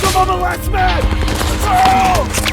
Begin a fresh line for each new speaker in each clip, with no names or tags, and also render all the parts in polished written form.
Some of the last man! Oh!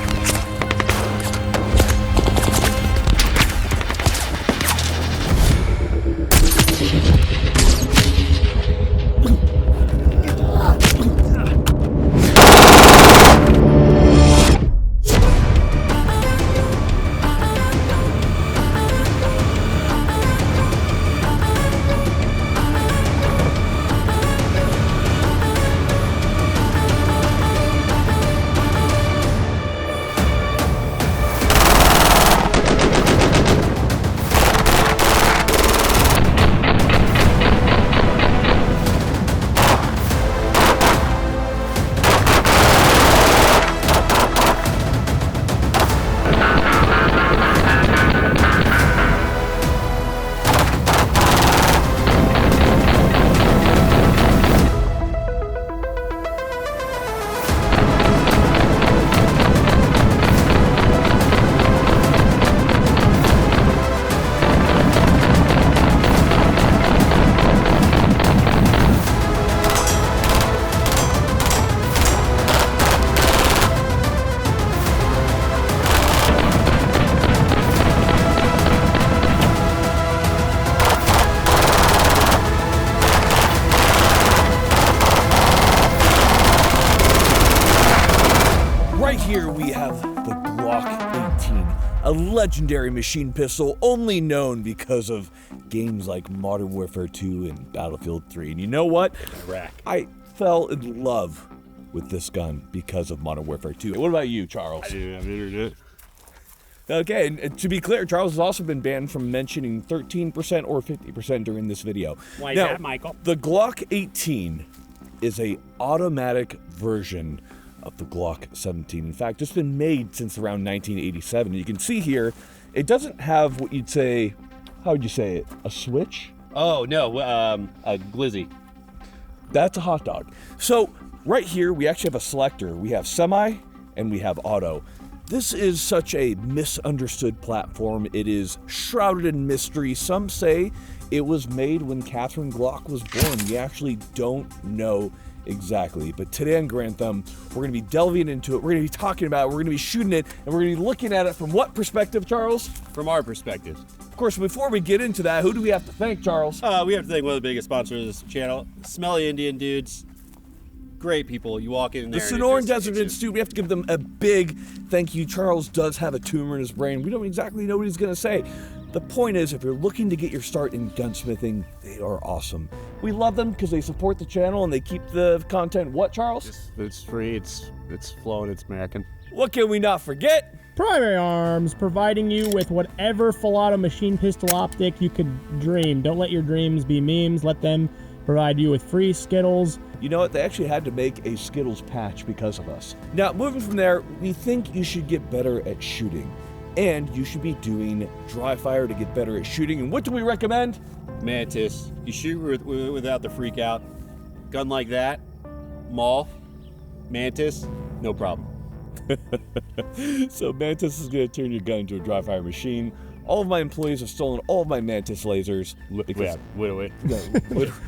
Here we have the Glock 18, a legendary machine pistol only known because of games like Modern Warfare 2 and Battlefield 3. And you know what?
Iraq.
I fell in love with this gun because of Modern Warfare 2. What about you, Charles?
I didn't have internet.
Okay, and to be clear, Charles has also been banned from mentioning 13% or 50% during this video.
Why is
now,
that, Michael?
The Glock 18 is a automatic version of the Glock 17. In fact, it's been made since around 1987. You can see here, it doesn't have what you'd say, how would you say it, a switch?
Oh, no, a glizzy.
That's a hot dog. So right here, we actually have a selector. We have semi and we have auto. This is such a misunderstood platform. It is shrouded in mystery. Some say it was made when Catherine Glock was born. We actually don't know exactly. But today on Grantham, we're going to be delving into it. We're going to be talking about it. We're going to be shooting it. And we're going to be looking at it from what perspective, Charles?
From our perspective.
Of course, before we get into that, who do we have to thank, Charles?
We have to thank one of the biggest sponsors of this channel, Smelly Indian Dudes. Great people. You walk in there.
The Sonoran Desert Institute, we have to give them a big thank you. Charles does have a tumor in his brain. We don't exactly know what he's going to say. The point is, if you're looking to get your start in gunsmithing, they are awesome. We love them because they support the channel and they keep the content. What, Charles?
It's free, it's flowing, it's American.
What can we not forget?
Primary Arms, providing you with whatever full auto machine pistol optic you could dream. Don't let your dreams be memes. Let them provide you with free Skittles.
You know what? They actually had to make a Skittles patch because of us. Now, moving from there, we think you should get better at shooting. And you should be doing dry fire to get better at shooting. And what do we recommend?
Mantis. You shoot without the freak out. Gun like that, Maul, Mantis, no problem.
So Mantis is going to turn your gun into a dry fire machine. All of my employees have stolen all of my Mantis lasers.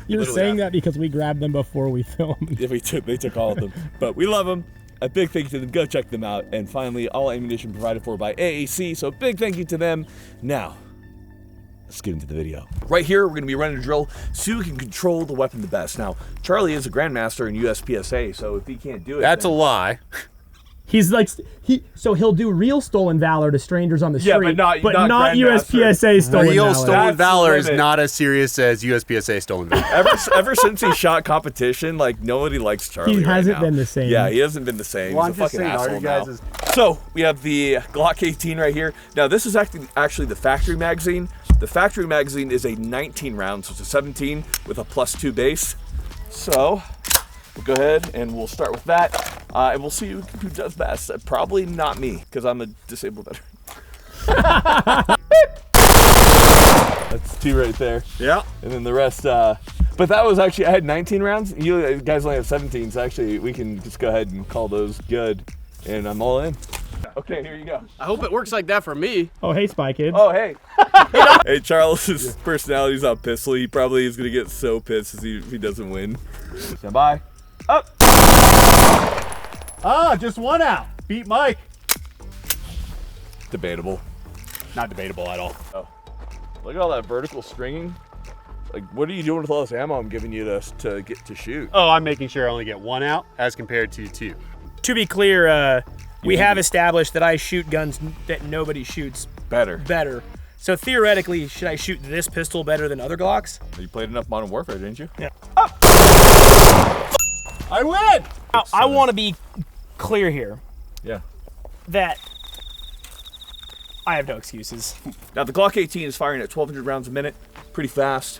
You're saying that because we grabbed them before we filmed.
Yeah, they took all of them. But we love them. A big thank you to them. Go check them out. And finally, all ammunition provided for by AAC. So big thank you to them. Now, let's get into the video. Right here, we're going to be running a drill so we can control the weapon the best. Now, Charlie is a grandmaster in USPSA, so if he can't do it...
That's a lie.
He's like, he'll do real stolen valor to strangers on the street,
but
not USPSA stolen valor.
Real stolen valor is
limit.
not as serious as USPSA stolen valor.
Ever since he shot competition, like, nobody likes Charlie.
He hasn't
right now.
been the same.
Yeah, he hasn't been the same.
Well,
He's
I'm
a
just
fucking
saying, all
asshole
you guys
now. So we have the Glock 18 right here. Now this is actually the factory magazine. The factory magazine is a 19 round, so it's a 17 with a +2 base. So we'll go ahead and we'll start with that. And we'll see who does best. Probably not me, because I'm a disabled veteran. That's 2 right there.
Yeah.
And then the rest, but that was actually, I had 19 rounds. You guys only have 17, so actually we can just go ahead and call those good. And I'm all in. Okay, here you go.
I hope it works like that for me.
Oh, hey, Spy Kids.
Oh, hey. Hey, Charles's personality's on pistol. He probably is going to get so pissed if he doesn't win. Stand by. Up.
Ah, just one out. Beat Mike.
Debatable.
Not debatable at all.
Oh, look at all that vertical stringing. Like, what are you doing with all this ammo I'm giving you to get to shoot?
Oh, I'm making sure I only get one out as compared to 2.
To be clear, we have established that I shoot guns that nobody shoots
Better.
So theoretically, should I shoot this pistol better than other Glocks?
You played enough Modern Warfare, didn't you?
Yeah.
I win!
Now, I want to be clear here
Yeah.
that I have no excuses.
Now, the Glock 18 is firing at 1,200 rounds a minute, pretty fast.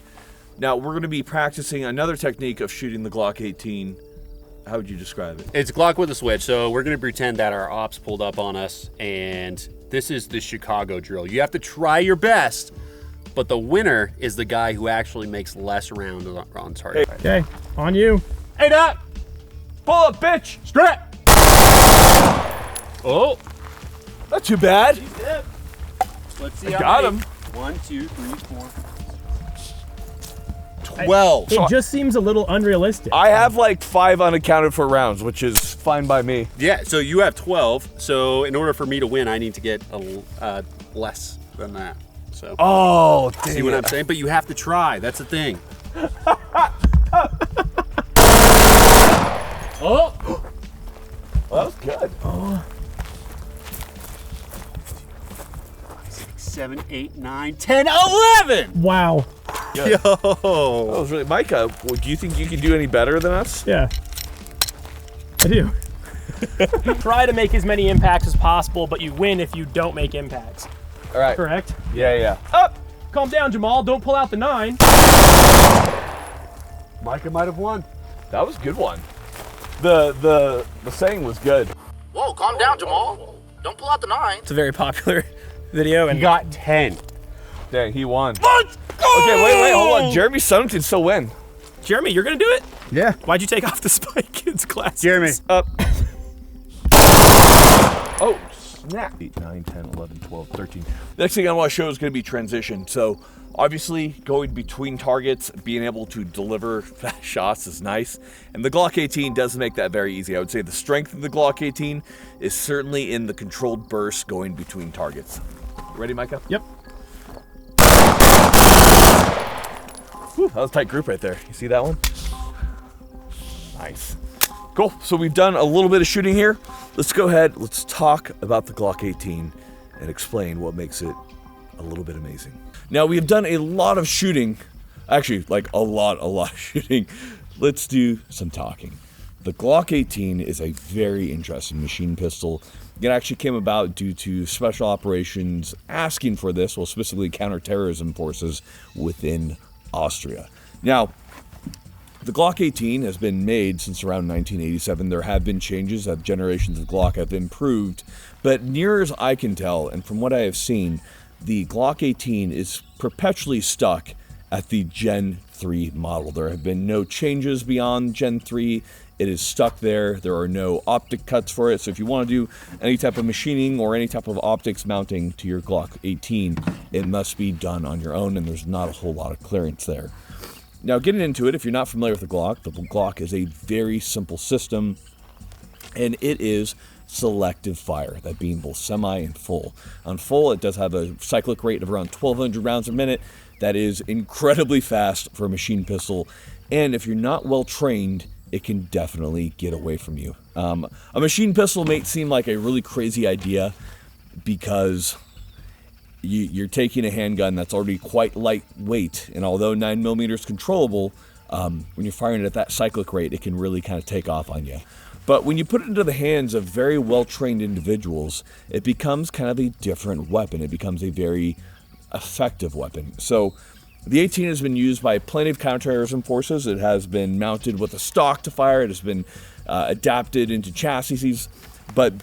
Now, we're going to be practicing another technique of shooting the Glock 18. How would you describe it?
It's Glock with a switch, so we're going to pretend that our ops pulled up on us, and this is the Chicago drill. You have to try your best, but the winner is the guy who actually makes less rounds on target.
Okay, on you.
Hey, Doc!
Pull up, bitch!
Strap! Oh!
Not too bad.
Let's see
I
how
got
many.
him.
1, 2, 3, 4. 12.
It just seems a little unrealistic.
I have like 5 unaccounted for rounds, which is fine by me.
Yeah, so you have 12. So in order for me to win, I need to get less than that. So
Oh, dang
see what
it.
I'm saying? But you have to try. That's the thing. Oh!
Well, that was good.
6, 7, 8, 9, 10, 11!
Wow.
That
Yo!
was really... Micah, well, do you think you can do any better than us?
Yeah. I do.
Try to make as many impacts as possible, but you win if you don't make impacts.
All right.
Correct?
Yeah.
Up! Calm down, Jamal. Don't pull out the 9.
Micah might have won.
That was a good one. The saying was good.
Whoa, calm down, Jamal. Don't pull out the 9.
It's a very popular video, and
You got 10.
Dang, he won.
Let's go!
Okay, wait, hold on. Jeremy's son can still win.
Jeremy, you're gonna do it?
Yeah.
Why'd you take off the Spy Kids glasses?
Jeremy.
Up. Oh, snap. 8, 9, 10, 11, 12, 13. Next thing I want to show is going to be transition. So, obviously, going between targets, being able to deliver fast shots is nice. And the Glock 18 does make that very easy. I would say the strength of the Glock 18 is certainly in the controlled burst going between targets. Ready, Micah?
Yep.
Whew, that was a tight group right there. You see that one? Nice. Cool. So we've done a little bit of shooting here. Let's go ahead. Let's talk about the Glock 18 and explain what makes it a little bit amazing. Now, we have done a lot of shooting. Actually, like a lot of shooting. Let's do some talking. The Glock 18 is a very interesting machine pistol. It actually came about due to special operations asking for this, well, specifically counterterrorism forces within Austria. Now, the Glock 18 has been made since around 1987. There have been changes as generations of Glock have improved, but near as I can tell, and from what I have seen, the Glock 18 is perpetually stuck at the Gen 3 model. There have been no changes beyond Gen 3. It is stuck there. There are no optic cuts for it. So if you want to do any type of machining or any type of optics mounting to your Glock 18, it must be done on your own, and there's not a whole lot of clearance there. Now, getting into it, if you're not familiar with the Glock is a very simple system, and it is selective fire, that being both semi and full. On full, it does have a cyclic rate of around 1,200 rounds a minute. That is incredibly fast for a machine pistol, and if you're not well trained, it can definitely get away from you. A machine pistol may seem like a really crazy idea because you're taking a handgun that's already quite lightweight, and although 9mm is controllable, when you're firing it at that cyclic rate, it can really kind of take off on you. But when you put it into the hands of very well-trained individuals, it becomes kind of a different weapon. It becomes a very effective weapon. So the 18 has been used by plenty of counterterrorism forces. It has been mounted with a stock to fire. It has been adapted into chassis. But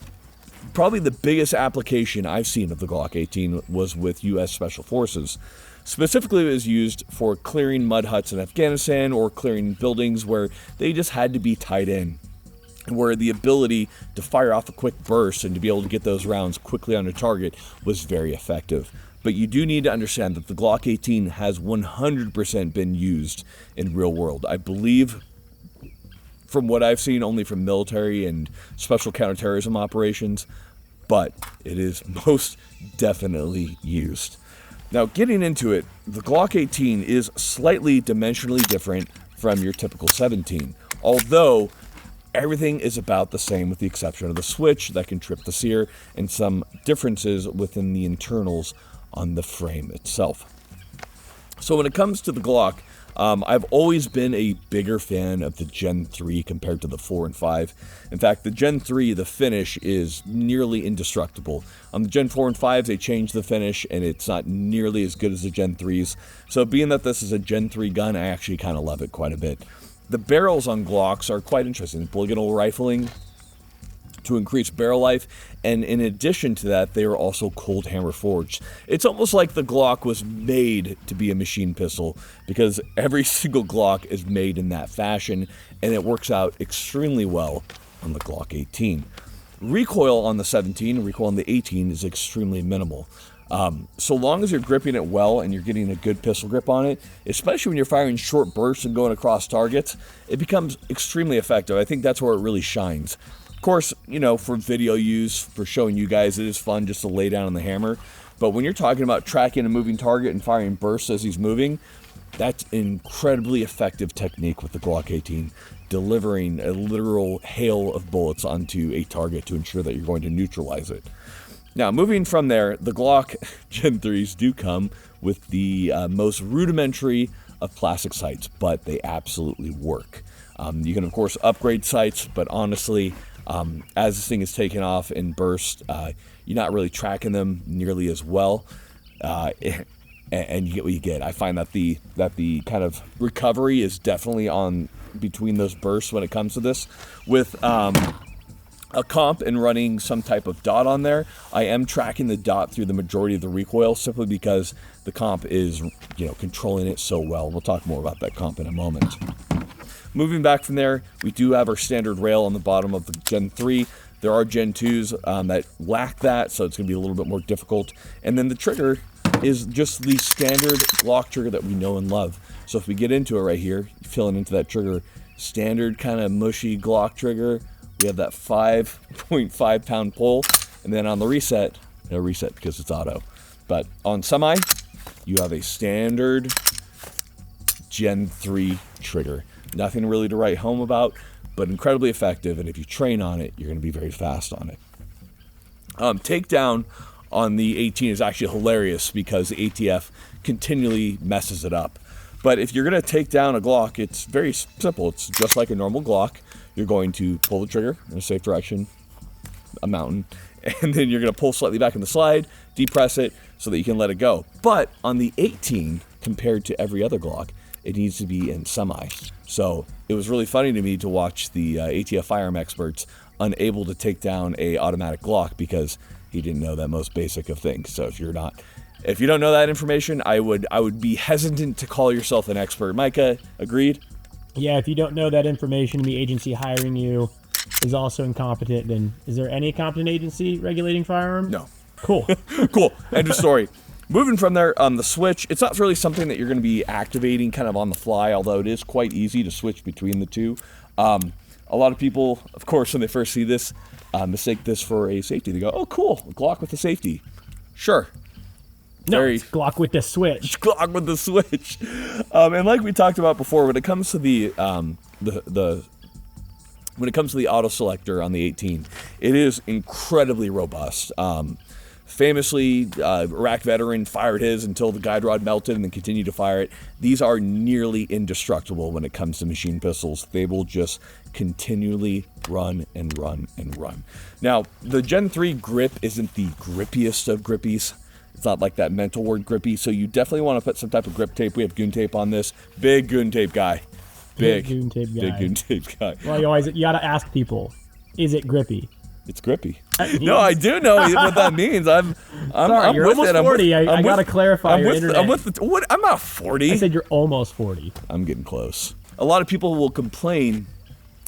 probably the biggest application I've seen of the Glock 18 was with U.S. Special Forces. Specifically, it was used for clearing mud huts in Afghanistan or clearing buildings where they just had to be tied in, where the ability to fire off a quick burst and to be able to get those rounds quickly on a target was very effective. But you do need to understand that the Glock 18 has 100% been used in real world. I believe from what I've seen, only from military and special counterterrorism operations, but it is most definitely used. Now, getting into it, the Glock 18 is slightly dimensionally different from your typical 17, although everything is about the same with the exception of the switch that can trip the sear and some differences within the internals on the frame itself. So when it comes to the Glock, I've always been a bigger fan of the Gen 3 compared to the 4 and 5. In fact, the Gen 3, the finish is nearly indestructible. On the Gen 4 and 5, they changed the finish, and it's not nearly as good as the Gen 3s. So being that this is a Gen 3 gun, I actually kind of love it quite a bit. The barrels on Glocks are quite interesting. Polygonal rifling to increase barrel life, and in addition to that, they are also cold hammer forged. It's almost like the Glock was made to be a machine pistol, because every single Glock is made in that fashion, and it works out extremely well on the Glock 18. Recoil on the 17, recoil on the 18 is extremely minimal. So long as you're gripping it well and you're getting a good pistol grip on it, especially when you're firing short bursts and going across targets, it becomes extremely effective. I think that's where it really shines. Of course, for video use, for showing you guys, it is fun just to lay down on the hammer. But when you're talking about tracking a moving target and firing bursts as he's moving, that's an incredibly effective technique with the Glock 18, delivering a literal hail of bullets onto a target to ensure that you're going to neutralize it. Now, moving from there, the Glock Gen 3s do come with the most rudimentary of plastic sights, but they absolutely work. You can, of course, upgrade sights, but honestly, as this thing is taken off in burst, you're not really tracking them nearly as well, and you get what you get. I find that the kind of recovery is definitely on between those bursts when it comes to this. With a comp and running some type of dot on there, I am tracking the dot through the majority of the recoil simply because the comp is, controlling it so well. We'll talk more about that comp in a moment. Moving back from there, we do have our standard rail on the bottom of the Gen 3. There are Gen 2s that lack that, so it's going to be a little bit more difficult. And then the trigger is just the standard Glock trigger that we know and love. So if we get into it right here, filling into that trigger, standard kind of mushy Glock trigger, we have that 5.5 pound pull, and then on the reset, no reset because it's auto. But on semi, you have a standard Gen 3 trigger. Nothing really to write home about, but incredibly effective, and if you train on it, you're going to be very fast on it. Takedown on the 18 is actually hilarious because the ATF continually messes it up. But if you're going to take down a Glock, it's very simple. It's just like a normal Glock. You're going to pull the trigger in a safe direction, a mountain, and then you're going to pull slightly back in the slide, depress it so that you can let it go. But on the 18, compared to every other Glock, it needs to be in semi. So it was really funny to me to watch the ATF firearm experts unable to take down a automatic Glock because he didn't know that most basic of things. So if you don't know that information, I would be hesitant to call yourself an expert. Micah, agreed?
Yeah, if you don't know that information, the agency hiring you is also incompetent. Then is there any competent agency regulating firearms?
No.
Cool.
Cool. End of story. Moving from there, the switch, it's not really something that you're going to be activating kind of on the fly, although it is quite easy to switch between the two. A lot of people, of course, when they first see this, mistake this for a safety. They go, oh, cool, a Glock with a safety. Sure.
No, it's Glock with the switch.
Glock with the switch. And like we talked about before, when it comes to the when it comes to the auto selector on the 18, it is incredibly robust. Famously, Iraq veteran fired his until the guide rod melted and then continued to fire it. These are nearly indestructible when it comes to machine pistols. They will just continually run and run and run. Now, the Gen 3 grip isn't the grippiest of grippies. It's not like that mental word grippy, so you definitely want to put some type of grip tape. We have goon tape on this. Big goon tape guy. Big
goon tape guy.
Big goon tape guy.
Well, you gotta ask people, is it grippy?
It's grippy. No, I do know what that means. I'm
you're
with
almost
it.
40. I gotta clarify your internet.
I'm not 40.
I said you're almost 40.
I'm getting close. A lot of people will complain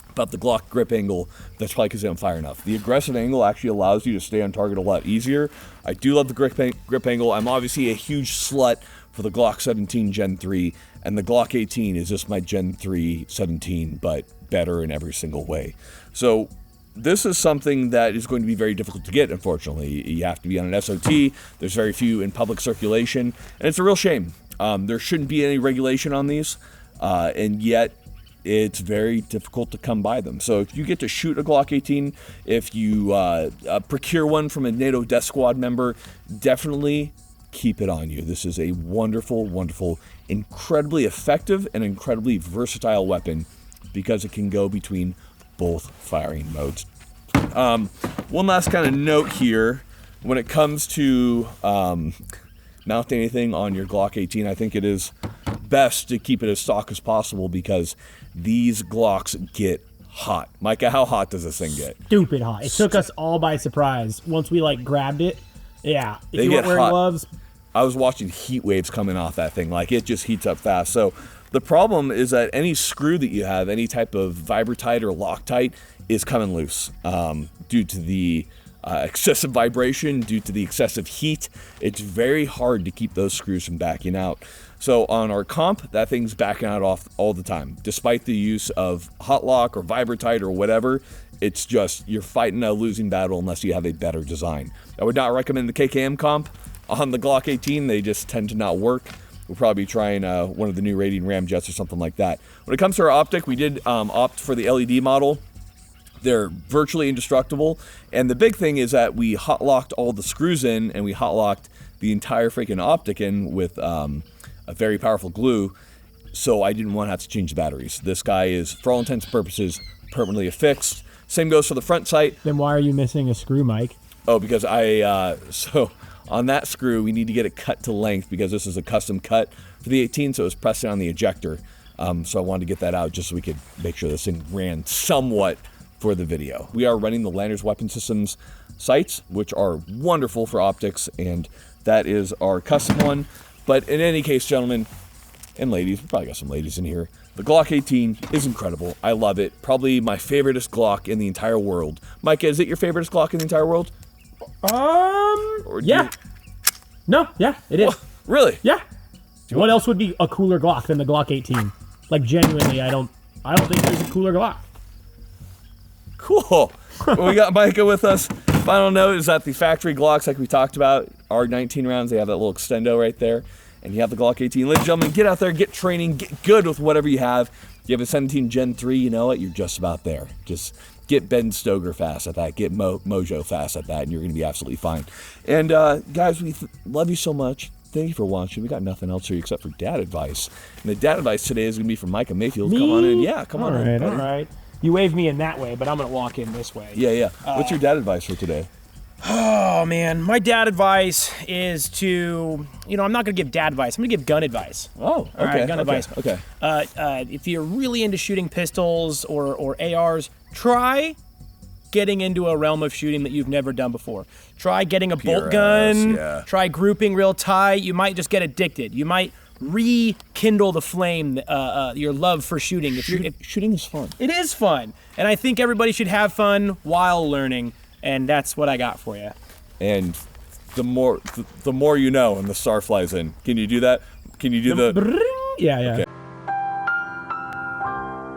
about the Glock grip angle. That's probably because they don't fire enough. The aggressive angle actually allows you to stay on target a lot easier. I do love the grip angle. I'm obviously a huge slut for the Glock 17 Gen 3. And the Glock 18 is just my Gen 3 17, but better in every single way. So this is something that is going to be very difficult to get, unfortunately. You have to be on an SOT. There's very few in public circulation, and it's a real shame. There shouldn't be any regulation on these, and yet it's very difficult to come by them. So if you get to shoot a Glock 18, if you procure one from a NATO Death Squad member, definitely keep it on you. This is a wonderful, wonderful, incredibly effective and incredibly versatile weapon because it can go between both firing modes. One last kind of note here. When it comes to mounting anything on your Glock 18, I think it is best to keep it as stock as possible because these Glocks get hot. Micah, how hot does this thing get?
Stupid hot. It took us all by surprise once we like grabbed it. Yeah, if
They
you weren't
get
wearing
hot.
gloves,
I was watching heat waves coming off that thing. Like, it just heats up fast. So the problem is that any screw that you have, any type of Vibratight or Loctite, is coming loose due to the excessive vibration, due to the excessive heat. It's very hard to keep those screws from backing out. So on our comp, that thing's backing out off all the time. Despite the use of hot lock or Vibratight or whatever, it's just, you're fighting a losing battle unless you have a better design. I would not recommend the KKM comp on the Glock 18. They just tend to not work. We'll probably be trying one of the new Radiant Ramjets or something like that. When it comes to our optic, we did opt for the LED model. They're virtually indestructible. And the big thing is that we hot locked all the screws in and we hot locked the entire freaking optic in with a very powerful glue. So I didn't want to have to change the batteries. This guy is, for all intents and purposes, permanently affixed. Same goes for the front sight.
then why are you missing a screw, Mike?
Oh, because so on that screw, we need to get it cut to length because this is a custom cut for the 18, so it was pressing on the ejector. So I wanted to get that out just so we could make sure this thing ran somewhat for the video. We are running the Landers Weapon Systems sights, which are wonderful for optics, and that is our custom one. But in any case, gentlemen and ladies, we probably got some ladies in here, the Glock 18 is incredible. I love it. Probably my favoriteest Glock in the entire world. Micah, is it your favoriteest Glock in the entire world? Or do
Yeah.
you-
No, yeah, it is.
Really?
Yeah. What else would be a cooler Glock than the Glock 18? Like, genuinely, I don't think there's a cooler Glock.
Cool. Well, we got Micah with us. Final note is that the factory Glocks, like we talked about, are 19 rounds. They have that little extendo right there. And you have the Glock 18. Ladies and gentlemen, get out there, get training, get good with whatever you have. You have a 17 Gen 3, you know it, you're just about there. Just get Ben Stoker fast at that, get Mojo fast at that, and you're going to be absolutely fine. And guys, we love you so much. Thank you for watching. We got nothing else here except for dad advice. And the dad advice today is going to be from Micah Mayfield.
Me?
Come on in. Yeah, come on in.
All right.
You waved me in that way, but I'm gonna walk in this way.
Yeah. What's your dad advice for today?
Oh man, my dad advice is to, I'm not gonna give dad advice. I'm gonna give gun advice.
Oh, okay.
All right, gun advice.
Okay.
If you're really into shooting pistols or ARs, try getting into a realm of shooting that you've never done before. Try getting a bolt gun.
yeah.
Try grouping real tight. You might just get addicted. You might rekindle the flame, your love for shooting.
Shooting is fun.
It is fun, and I think everybody should have fun while learning, and that's what I got for you.
And the more you know, and the star flies in. Can you do that? Can you do the?
Yeah.
Okay.